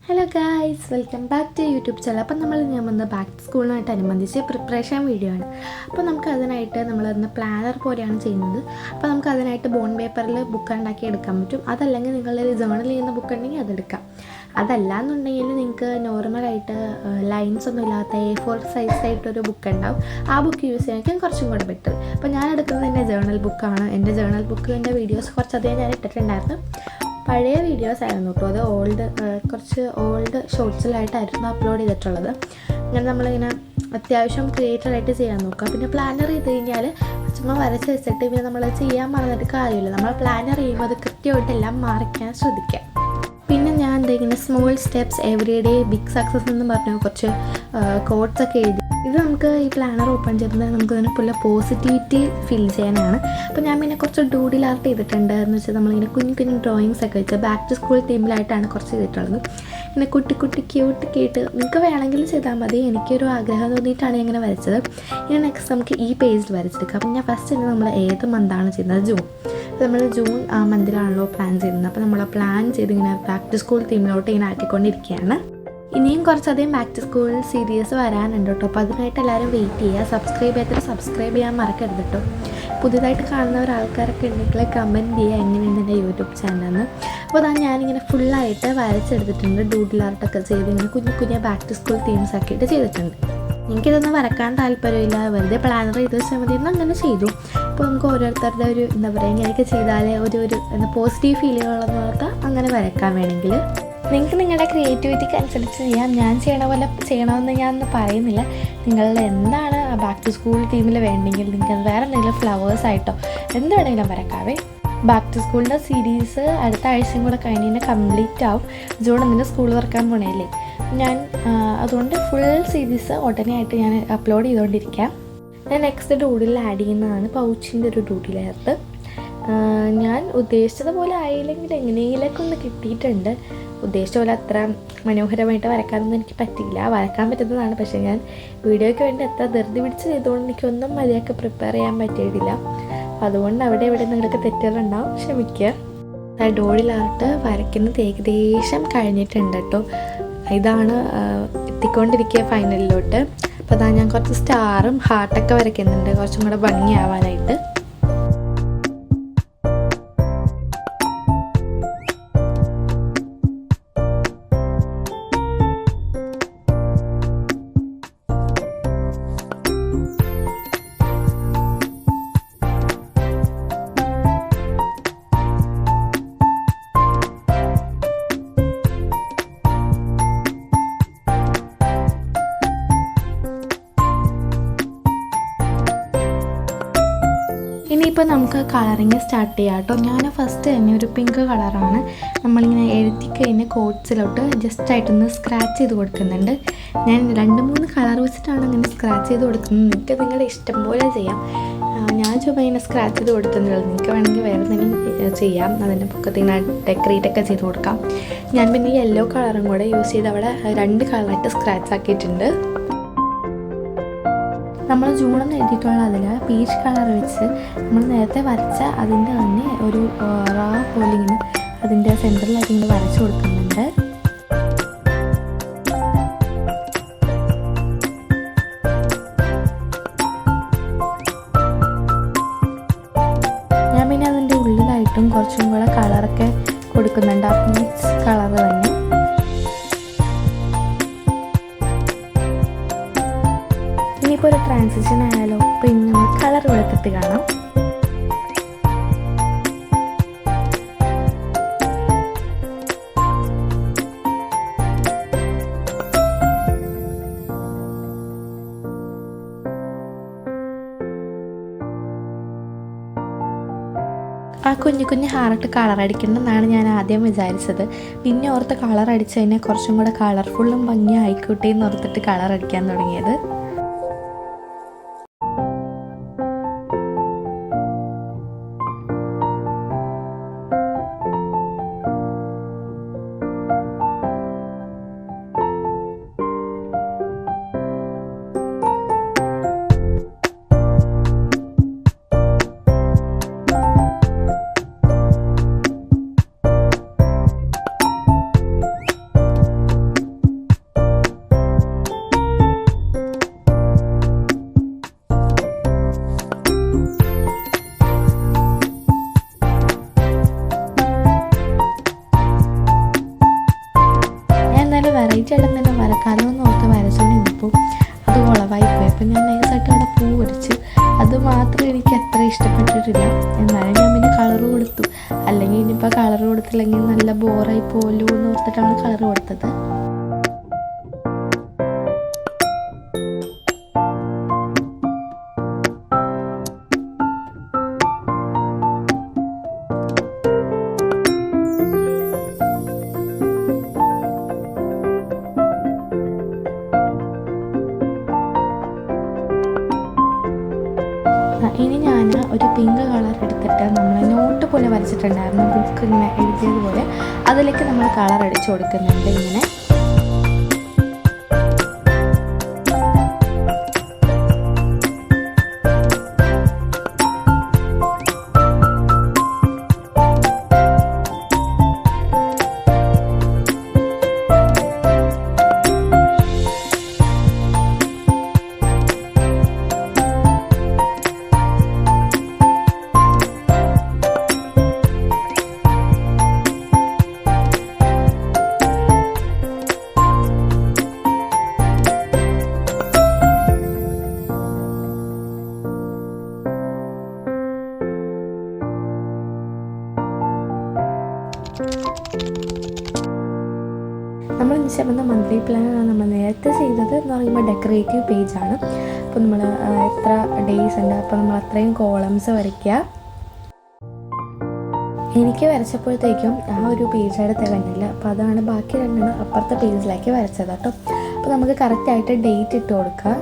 Hello guys, welcome back to YouTube channel. അപ്പം ഞാൻ വന്ന ബാക്ക് ടു സ്കൂളിനായിട്ടനുബന്ധിച്ച് പ്രിപ്പറേഷൻ വീഡിയോ ആണ്. അപ്പോൾ നമുക്ക് അതിനായിട്ട് നമ്മളൊന്ന് പ്ലാനർ പോലെയാണ് ചെയ്യുന്നത്. അപ്പോൾ നമുക്ക് അതിനായിട്ട് ബോണ്ട് പേപ്പറിൽ ബുക്ക് ഉണ്ടാക്കി എടുക്കാൻ പറ്റും. അതല്ലെങ്കിൽ നിങ്ങളുടെ ജേർണൽ ചെയ്യുന്ന ബുക്ക് ഉണ്ടെങ്കിൽ അതെടുക്കാം. അതല്ല എന്നുണ്ടെങ്കിൽ നിങ്ങൾക്ക് നോർമലായിട്ട് ലൈൻസ് ഒന്നും ഇല്ലാത്ത A4 സൈസായിട്ടൊരു ബുക്ക് ഉണ്ടാവും. ആ ബുക്ക് യൂസ് ചെയ്യാൻ കുറച്ചും കൂടെ ബെറ്റർ. അപ്പോൾ ഞാൻ എടുക്കുന്നത് എൻ്റെ ജേർണൽ ബുക്കാണ്. എൻ്റെ ജേർണൽ ബുക്കിൻ്റെ വീഡിയോസ് കുറച്ചധികം ഞാൻ ഇട്ടിട്ടുണ്ടായിരുന്നു. പഴയ വീഡിയോസ് ആയിരുന്നു കേട്ടോ. അത് കുറച്ച് ഓൾഡ് ഷോർട്സിലായിട്ടായിരുന്നു അപ്ലോഡ് ചെയ്തിട്ടുള്ളത്. അങ്ങനെ നമ്മളിങ്ങനെ അത്യാവശ്യം ക്രിയേറ്ററായിട്ട് ചെയ്യാൻ നോക്കുക. പിന്നെ പ്ലാനർ ചെയ്ത് കഴിഞ്ഞാൽ ചുമ്മാ വരച്ച് വെച്ചിട്ട് പിന്നെ നമ്മൾ ചെയ്യാൻ മറന്നിട്ട് കാര്യമില്ല. നമ്മൾ പ്ലാനർ ചെയ്യുമ്പോൾ അത് കൃത്യമായിട്ട് എല്ലാം മാറിക്കാൻ ശ്രദ്ധിക്കുക. പിന്നെ ഞാൻ എന്തെങ്കിലും small steps every day big success എന്ന് പറഞ്ഞ കുറച്ച് കോട്ട്സ് ഒക്കെ എഴുതി. ഇത് നമുക്ക് ഈ പ്ലാനർ ഓപ്പൺ ചെയ്യുന്നത് നമുക്ക് അതിനെ പോലെ പോസിറ്റിവിറ്റി ഫീൽ ചെയ്യാനാണ്. അപ്പോൾ ഞാൻ പിന്നെ കുറച്ച് ഡൂഡിൽ ആർട്ട് ചെയ്തിട്ടുണ്ട്. എന്ന് വെച്ചാൽ നമ്മളിങ്ങനെ കുഞ്ഞു ഡ്രോയിങ്സ് ഒക്കെ വെച്ച് ബാക്ക് ടു സ്കൂൾ തീമിലായിട്ടാണ് കുറച്ച് ചെയ്തിട്ടുള്ളത്. ഇങ്ങനെ കുട്ടി ക്യൂട്ടൊക്കെ ആയിട്ട് നിങ്ങൾക്ക് വേണമെങ്കിൽ ചെയ്താൽ മതി. എനിക്കൊരു ആഗ്രഹം തോന്നിയിട്ടാണ് ഇങ്ങനെ വരച്ചത്. ഇനി നെക്സ്റ്റ് നമുക്ക് ഈ പേജിൽ വരച്ചെടുക്കാം. അപ്പം ഞാൻ ഫസ്റ്റ് നമ്മൾ ഏത് മന്താണ് ചെയ്യുന്നത്? ജൂൺ. അപ്പോൾ നമ്മൾ ജൂൺ മന്തിലാണല്ലോ പ്ലാൻ ചെയ്യുന്നത്. അപ്പോൾ നമ്മൾ പ്ലാൻ ചെയ്ത് ഇങ്ങനെ ബാക്ക് ടു സ്കൂൾ തീമിലോട്ട് ഇങ്ങനെ ആക്കിക്കൊണ്ടിരിക്കുകയാണ്. ഇനിയും കുറച്ചധികം ബാക്ക് ടു സ്കൂൾ സീരീസ് വരാനുണ്ട് കേട്ടോ. അപ്പോൾ അതിനായിട്ട് എല്ലാവരും വെയിറ്റ് ചെയ്യുക. സബ്സ്ക്രൈബ് ചെയ്യാൻ മറക്കരുത് കേട്ടോ. പുതിയതായിട്ട് കാണുന്ന ആൾക്കാരൊക്കെ ഉണ്ടെങ്കിൽ കമൻറ്റ് ചെയ്യുക എങ്ങനെയുണ്ട് എൻ്റെ യൂട്യൂബ് ചാനലെന്ന്. അപ്പോൾ അതാണ് ഞാനിങ്ങനെ ഫുള്ളായിട്ട് വരച്ചെടുത്തിട്ടുണ്ട്. ഡൂഡിൽ ആർട്ടൊക്കെ ചെയ്ത് ഇങ്ങനെ കുഞ്ഞു ബാക്ക് ടു സ്കൂൾ തീംസ് ആക്കിയിട്ട് ചെയ്തിട്ടുണ്ട്. എനിക്കിതൊന്നും വരക്കാൻ താല്പര്യമില്ല, വെറുതെ പ്ലാനർ ചെയ്ത് വെച്ചാൽ മതി എന്ന് അങ്ങനെ ചെയ്തു. അപ്പോൾ നമുക്ക് ഓരോരുത്തരുടെ ഒരു എന്താ പറയുക, ഇങ്ങനെയൊക്കെ ചെയ്താലേ ഒരു പോസിറ്റീവ് ഫീലുകളെന്ന് പറഞ്ഞാൽ അങ്ങനെ വരക്കാൻ വേണമെങ്കിൽ നിങ്ങൾക്ക് നിങ്ങളുടെ ക്രിയേറ്റിവിറ്റിക്ക് അനുസരിച്ച് ചെയ്യാം. ഞാൻ ചെയ്യണ പോലെ ചെയ്യണമെന്ന് ഞാനൊന്നും പറയുന്നില്ല. നിങ്ങളുടെ എന്താണ് ബാക്ക് ടു സ്കൂൾ തീമിൽ വേണ്ടെങ്കിൽ നിങ്ങൾക്ക് വേറെ എന്തെങ്കിലും ഫ്ലവേഴ്സായിട്ടോ എന്ത് വേണമെങ്കിലും വരക്കാവേ. ബാക്ക് ടു സ്കൂളിൻ്റെ സീരീസ് അടുത്ത ആഴ്ചയും കൂടെ കഴിഞ്ഞ് കംപ്ലീറ്റ് ആവും. ജൂൺ 1 സ്കൂൾ തുറക്കാൻ പോണേല്ലേ. ഞാൻ അതുകൊണ്ട് ഫുൾ സീരീസ് ഉടനെ ആയിട്ട് ഞാൻ അപ്ലോഡ് ചെയ്തുകൊണ്ടിരിക്കാം. ഞാൻ നെക്സ്റ്റ് ഡൂഡിൽ ആഡ് ചെയ്യുന്നതാണ് പൗച്ചിൻ്റെ ഒരു ഡൂഡിലായിട്ട്. ഞാൻ ഉദ്ദേശിച്ചതുപോലെ ആയില്ലെങ്കിൽ എങ്ങനെയെങ്കിലൊക്കെ ഒന്ന് കിട്ടിയിട്ടുണ്ട്. ഉദ്ദേശിച്ച പോലെ അത്ര മനോഹരമായിട്ട് വരക്കാനൊന്നും എനിക്ക് പറ്റിയില്ല. വരക്കാൻ പറ്റുന്നതാണ്, പക്ഷേ ഞാൻ വീഡിയോയ്ക്ക് വേണ്ടി എത്ര ധൃതി പിടിച്ച് ചെയ്തുകൊണ്ട് എനിക്കൊന്നും മതിയാക്കി പ്രിപ്പയർ ചെയ്യാൻ പറ്റിയിട്ടില്ല. അതുകൊണ്ട് അവിടെ നിങ്ങൾക്ക് തെറ്റുകളുണ്ടാവും, ക്ഷമിക്കുക. ഡോഡിൽ ആർട്ട് വരയ്ക്കുന്നത് ഏകദേശം കഴിഞ്ഞിട്ടുണ്ട് കേട്ടോ. ഇതാണ് എത്തിക്കൊണ്ടിരിക്കുക ഫൈനലിലോട്ട്. അപ്പോൾ അതാ ഞാൻ കുറച്ച് സ്റ്റാറും ഹാർട്ടൊക്കെ വരയ്ക്കുന്നുണ്ട് കുറച്ചും കൂടെ ഭംഗിയാവാനായിട്ട്. ഇനിയിപ്പോൾ നമുക്ക് കളറിങ് സ്റ്റാർട്ട് ചെയ്യാം കേട്ടോ. ഞാൻ ഫസ്റ്റ് തന്നെ ഒരു പിങ്ക് കളറാണ് നമ്മളിങ്ങനെ എഴുതി കഴിഞ്ഞ് കോട്ട്സിലോട്ട് ജസ്റ്റായിട്ടൊന്ന് സ്ക്രാച്ച് ചെയ്ത് കൊടുക്കുന്നുണ്ട്. ഞാൻ 2-3 കളർ വെച്ചിട്ടാണ് അങ്ങനെ സ്ക്രാച്ച് ചെയ്ത് കൊടുക്കുന്നത്. നിങ്ങൾക്ക് നിങ്ങളുടെ ഇഷ്ടം പോലെ ചെയ്യാം. ഞാൻ ചുമ്മാ ഇങ്ങനെ സ്ക്രാച്ച് ചെയ്ത് കൊടുക്കുന്നുള്ളൂ. നിങ്ങൾക്ക് വേണമെങ്കിൽ വേറെ എന്തെങ്കിലും ചെയ്യാം. അതിൻ്റെ പൊക്കത്ത് ഇങ്ങനെ ഡെക്കറേറ്റൊക്കെ ചെയ്ത് കൊടുക്കാം. ഞാൻ പിന്നെ യെല്ലോ കളറും കൂടെ യൂസ് ചെയ്ത് അവിടെ 2 കളറായിട്ട് സ്ക്രാച്ച് ആക്കിയിട്ടുണ്ട്. നമ്മൾ ജൂണെന്ന് എഴുതിയിട്ടുള്ള അതിൽ പീച്ച് കളർ വെച്ച് നമ്മൾ നേരത്തെ വരച്ച അതിൻ്റെ തന്നെ ഒരു റാ പോലെ ഇങ്ങനെ അതിൻ്റെ സെൻറ്ററിലായിട്ട് ഇങ്ങനെ വരച്ച് കൊടുക്കുന്നുണ്ട്. ഞാൻ പിന്നെ അതിൻ്റെ ഉള്ളിലായിട്ടും കുറച്ചും കൂടെ കളറൊക്കെ കൊടുക്കുന്നുണ്ട്. ആ പീച്ച് കളർ തന്നെ. ഇനിയിപ്പോൾ ഒരു ട്രാൻസിഷൻ ആയാലോ. പിന്നെ നമ്മൾ കളർ കൊടുത്തിട്ട് കാണാം. ആ കുഞ്ഞു ഹാർട്ട് കളർ അടിക്കണമെന്നാണ് ഞാൻ ആദ്യം വിചാരിച്ചത്. പിന്നെ ഓർത്ത് കളർ അടിച്ച് കഴിഞ്ഞാൽ കുറച്ചും കൂടെ കളർഫുള്ളും ഭംഗി ആയിക്കോട്ടെ എന്ന് ഓർത്തിട്ട് കളർ അടിക്കാൻ തുടങ്ങിയത്. നീറ്റായിട്ട് തന്നെ വരക്കാമെന്ന് ഓർത്ത് വരച്ചുകൊണ്ടിരുന്നപ്പോൾ അത് കുളവായിപ്പോയി. അപ്പോൾ ഞാൻ നൈസായിട്ട് അവിടെ പൂ വരച്ച്. അത് മാത്രം എനിക്ക് അത്ര ഇഷ്ടപ്പെട്ടിട്ടില്ല. എന്നാലും ഞാൻ പിന്നെ കളർ കൊടുത്തു. അല്ലെങ്കിൽ ഇനിയിപ്പോൾ കളർ കൊടുത്തില്ലെങ്കിൽ നല്ല ബോറായി പോലോ എന്ന് ഓർത്തിട്ടാണ് കളർ കൊടുത്തത്. ഇനി ഞാൻ ഒരു പിങ്ക് കളർ എടുത്തിട്ട് നമ്മൾ നോട്ട് പോലെ വരച്ചിട്ടുണ്ടായിരുന്നു, ബുക്ക് ഇങ്ങനെ എഴുതിയതുപോലെ, അതിലേക്ക് നമ്മൾ കളർ അടിച്ചു കൊടുക്കുന്നുണ്ട് ഇങ്ങനെ. നമ്മൾ നിശാബന്ധ മന്ത്ലി പ്ലാനാണ് നമ്മൾ നേരത്തെ ചെയ്തത് എന്ന് പറയുമ്പോൾ ഡെക്കറേറ്റീവ് പേജാണ്. അപ്പോൾ നമ്മൾ എത്ര ഡേയ്സ് ഉണ്ട്, അപ്പോൾ നമ്മൾ അത്രയും കോളംസ് വരയ്ക്കുക. എനിക്ക് വരച്ചപ്പോഴത്തേക്കും ആ ഒരു പേജായിട്ട് തികഞ്ഞില്ല. അപ്പോൾ അതാണ് ബാക്കി രണ്ടെണ്ണം അപ്പുറത്തെ പേജിലേക്ക് വരച്ചത് കേട്ടോ. അപ്പോൾ നമുക്ക് കറക്റ്റായിട്ട് ഡേറ്റ് ഇട്ട് കൊടുക്കുക.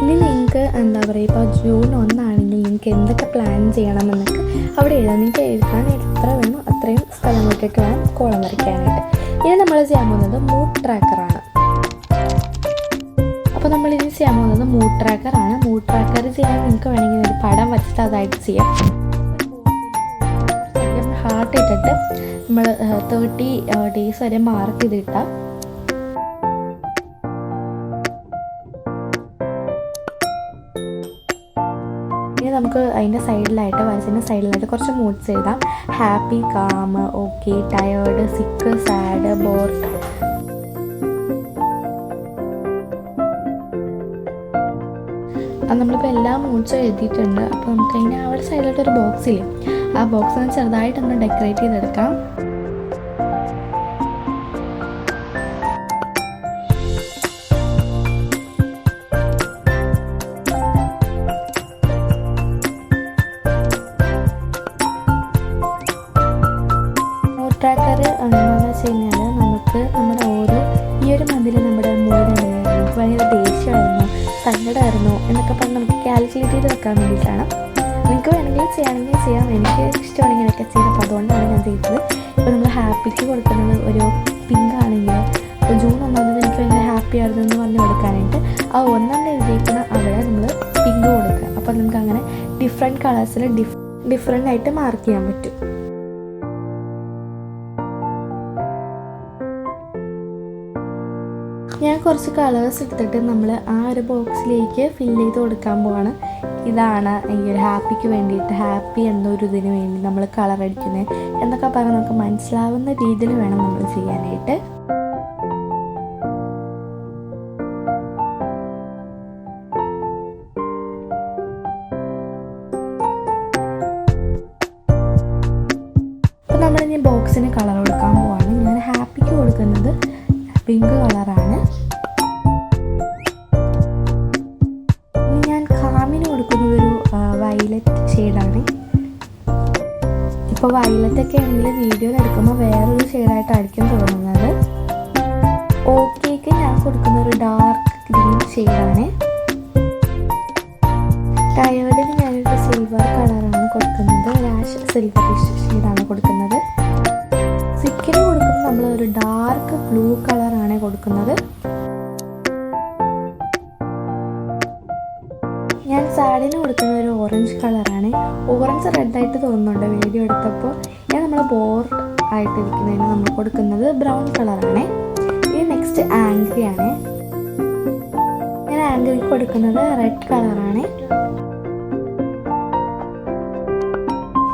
ഇനി നിങ്ങൾക്ക് എന്താ പറയുക, ഇപ്പോൾ ജൂൺ 1 ആണെങ്കിൽ നിങ്ങൾക്ക് എന്തൊക്കെ പ്ലാൻ ചെയ്യണമെന്നൊക്കെ അവിടെ എഴുതാം. നിങ്ങൾക്ക് എഴുതാൻ എത്ര വേണോ അത്രയും സ്ഥലം വിട്ടിട്ട് വേണം കോളം വരയ്ക്കാനായിട്ട്. ഇനി നമ്മൾ ചെയ്യാൻ പോകുന്നത് മൂഡ് ട്രാക്കറാണ്. അപ്പോൾ നമ്മളിനി ചെയ്യാൻ പോകുന്നത് മൂഡ് ട്രാക്കറാണ്. മൂഡ് ട്രാക്കർ ചെയ്യാൻ നിങ്ങൾക്ക് വേണമെങ്കിൽ ഒരു പടം വരച്ചിട്ട് അതായിട്ട് ചെയ്യാം. ഹാർട്ട് ഇട്ടിട്ട് നമ്മൾ 30 ഡേയ്സ് വരെ മാർക്ക് ചെയ്തിട്ടാൽ നമുക്ക് അതിൻ്റെ സൈഡിലായിട്ട് വരച്ചതിൻ്റെ സൈഡിലായിട്ട് കുറച്ച് മൂഡ്സ് എഴുതാം. ഹാപ്പി, കാം, ഓക്കെ, ടയേർഡ്, സിക്ക്, സാഡ്, ബോർഡ്. നമ്മളിപ്പോൾ എല്ലാ മൂഡ്സും എഴുതിയിട്ടുണ്ട്. അപ്പോൾ നമുക്ക് അതിൻ്റെ അവിടെ സൈഡിലായിട്ടൊരു ബോക്സില്ലേ, ആ ബോക്സ് ഒന്ന് ചെറുതായിട്ടൊന്ന് ഡെക്കറേറ്റ് ചെയ്തെടുക്കാം. ട്രാക്കർ എന്താണെന്ന് വെച്ച് കഴിഞ്ഞാൽ നമുക്ക് നമ്മുടെ ഓരോ ഈ ഒരു മന്തിൽ നമ്മുടെ മൂഡ് എങ്ങനെയായിരുന്നു, നമുക്ക് ഭയങ്കര ദേഷ്യമായിരുന്നോ സങ്കടമായിരുന്നോ എന്നൊക്കെ പറഞ്ഞ് നമുക്ക് കാൽക്കുലേറ്റ് ചെയ്ത് വെക്കാൻ വേണ്ടിയിട്ടാണ്. നിങ്ങൾക്ക് വേണമെങ്കിൽ ചെയ്യുകയാണെങ്കിൽ ചെയ്യാം. എനിക്ക് ഇഷ്ടമാണ് ഇങ്ങനെയൊക്കെ ചെയ്തത്, അപ്പോൾ അതുകൊണ്ടാണ് ഞാൻ ചെയ്തത്. ഇപ്പോൾ നമ്മൾ ഹാപ്പിക്ക് കൊടുക്കുന്നത് ഒരു പിങ്ക് ആണെങ്കിൽ, ഇപ്പോൾ ജൂൺ 1 എനിക്ക് ഭയങ്കര ഹാപ്പി ആയിരുന്നു എന്ന് പറഞ്ഞ് കൊടുക്കാനായിട്ട് ആ 1 എഴുതിയിരിക്കുന്ന അവിടെ നമ്മൾ പിങ്ക് കൊടുക്കുക. അപ്പോൾ നമുക്ക് അങ്ങനെ ഡിഫറെൻറ്റ് കളേഴ്സിൽ ഡിഫറെൻ്റ് ആയിട്ട് മാർക്ക് ചെയ്യാൻ പറ്റും. ഞാൻ കുറച്ച് കളേഴ്സ് എടുത്തിട്ട് നമ്മൾ ആ ഒരു ബോക്സിലേക്ക് ഫില്ല് ചെയ്ത് കൊടുക്കാൻ പോവാണ്. ഇതാണ് ഈ ഒരു ഹാപ്പിക്ക് വേണ്ടിയിട്ട്, ഹാപ്പി എന്നൊരു ഇതിന് വേണ്ടി നമ്മൾ കളർ അടിക്കുന്നത് എന്നൊക്കെ പറഞ്ഞ് നമുക്ക് മനസ്സിലാവുന്ന രീതിയിൽ വേണം നമ്മൾ ചെയ്യാനായിട്ട്. അപ്പോൾ നമ്മളിനി ബോക്സിന് കളർ കൊടുക്കാൻ പോവാണ്. ഞാൻ ഹാപ്പിക്ക് കൊടുക്കുന്നത് പിങ്ക് കളറാണ്. ഇനി ഞാൻ കാമിന് കൊടുക്കുന്നതൊരു വയലറ്റ് ഷെയ്ഡാണ്. ഇപ്പോൾ വയലറ്റൊക്കെ ആണെങ്കിൽ വീഡിയോയിൽ എടുക്കുമ്പോൾ വേറൊരു ഷെയ്ഡായിട്ടായിരിക്കും തോന്നുന്നത്. ഓക്കേക്ക് ഞാൻ കൊടുക്കുന്ന ഒരു ഡാർക്ക് ഗ്രീൻ ഷെയ്ഡാണ്. ടയേർഡിന് ഞാനൊരു സിൽവർ കളറാണ് കൊടുക്കുന്നത്, രാഷ് സിൽവർ ഷെയ്ഡാണ് കൊടുക്കുന്നത്. സിക്കിന് കൊടുക്കുന്നത് നമ്മളൊരു ഡാർക്ക് ബ്ലൂ കളറാണ് കൊടുക്കുന്നത്. ഞാൻ സാഡിന് കൊടുക്കുന്ന ഒരു ഓറഞ്ച് കളറാണ്. ഓറഞ്ച് റെഡായിട്ട് തോന്നുന്നുണ്ട് വീഡിയോ എടുത്തപ്പോൾ. ഞാൻ നമ്മൾ ബോർഡ് ആയിട്ടിരിക്കുന്നതിന് നമ്മൾ കൊടുക്കുന്നത് ബ്രൗൺ കളറാണ്. ഇനി നെക്സ്റ്റ് ആംഗ്രി ആണ്. ഹാങ്കറിൽ കൊടുക്കുന്നത് റെഡ് കളറാണ്.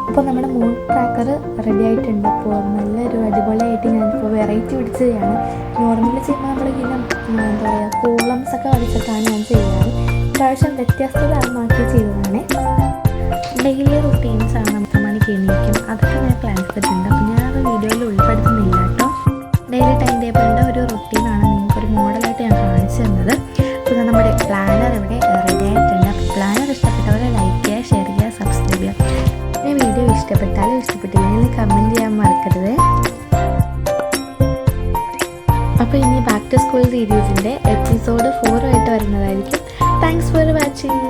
അപ്പോൾ നമ്മുടെ മൂൺ ക്രാക്കർ റെഡി ആയിട്ടുണ്ട്. അപ്പോൾ നല്ലൊരു അടിപൊളിയായിട്ട് ഞാനിപ്പോൾ വെറൈറ്റി പിടിച്ചതാണ്. നോർമലി ചെയ്യുമ്പോൾ നമ്മളിങ്ങനെ എന്താ പറയുക കൂളംസ് ഒക്കെ വരച്ചിട്ടാണ് ഞാൻ ചെയ്യാറ്. പ്രാവശ്യം വ്യത്യസ്തത മാറ്റി ചെയ്തതാണ്. ഡെയിലി റുട്ടീൻസാണ് നമുക്ക് മണിക്ക് എണീക്കും, അതൊക്കെ ഞാൻ പ്ലാൻ ചെയ്തിട്ടുണ്ട്. അപ്പോൾ ഞാനത് വീഡിയോയിൽ ഉൾപ്പെടുത്തുന്നില്ല കേട്ടോ. ഡെയിലി ടൈം ടേബിളിൻ്റെ ഒരു റുട്ടീനാണ് നിങ്ങൾക്കൊരു മോഡലായിട്ട് ഞാൻ കാണിച്ചു തന്നത്. അപ്പോൾ നമ്മുടെ പ്ലാനർ ഇവിടെ റെഡി ആയിട്ടുണ്ട്. അപ്പോൾ പ്ലാനർ ഇഷ്ടപ്പെട്ടവരെ ലൈക്ക് ചെയ്യുക, ഷെയർ ചെയ്യുക, സബ്സ്ക്രൈബ് ചെയ്യുക. ഈ വീഡിയോ ഇഷ്ടപ്പെട്ടാലും ഇഷ്ടപ്പെട്ടില്ലെങ്കിൽ കമൻറ്റ് ചെയ്യാൻ മറക്കരുത്. അപ്പോൾ ഇനി ബാക്ക് ടു സ്കൂൾ സീരീസിൻ്റെ എപ്പിസോഡ് 4 ആയിട്ട് വരുന്നതായിരിക്കും. Thanks for watching.